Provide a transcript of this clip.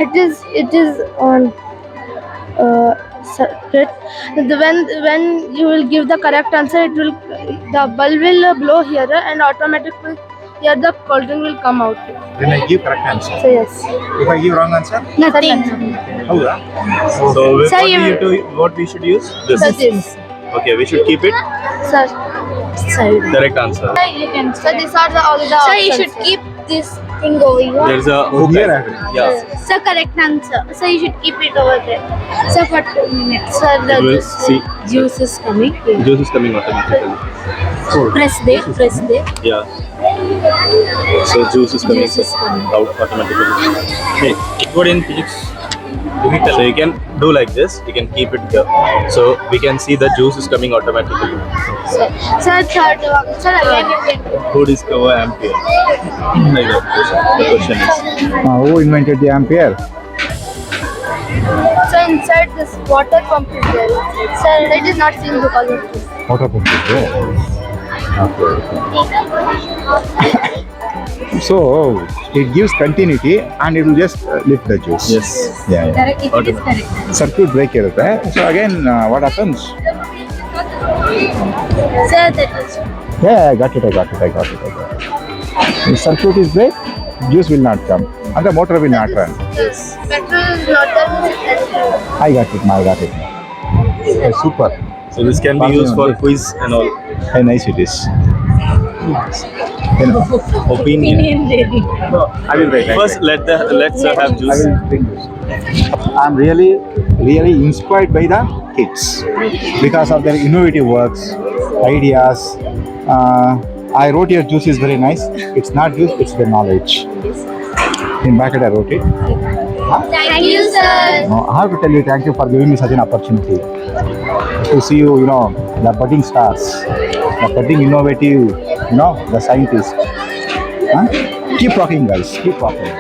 It is on circuit. When you will give the correct answer, the bulb will blow here and automatically here the cold drink will come out. Then I give correct answer. So yes. If I give wrong answer, Nothing. how? So Sir, what we should use? This. Sir, this. Okay, we should keep it. Sir. Sir. Correct answer. Sir, these are all the Sir, you options. should keep this thing over here. There's a hook. Here I have. Yeah. Sir, correct answer. Sir, you should keep it over there. Sir, for 2 minutes. Sir, It will see. juice is coming. Juice is coming automatically. Press there, press there. Yeah. So juice is coming Juice is coming. out automatically. Hey, put in physics. So you can do like this. You can keep it here. So we can see the juice is coming automatically. Sir, third one. Sir, again you can. Who discover ampere? Like that. The question is. Who invented the ampere? So inside this water pump is there. Sir, it is not seen because of this. Water pump is there. Okay. So it gives continuity and it will just lift the juice. Yes. Yeah. Correct, it is correct. Circuit break irutte. So again, what happens? Sir, that is. Yeah, I got it. The circuit is break, juice will not come, and the motor will not run. Yes. Petrol is not there. I got it. Yeah, super. So this can be used for quiz and all. How nice it is. Opinion. ready. I will wait. First, let's have I juice. will drink this. I'm really inspired by the kids because of their innovative works, ideas. I wrote here juice is very nice. It's not juice, it's the knowledge. In bracket I wrote it. Thank you, sir. No, I have to tell you thank you for giving me such an opportunity to see you, the budding stars, the budding innovative, the scientists. Huh? Keep rocking, guys. Keep rocking.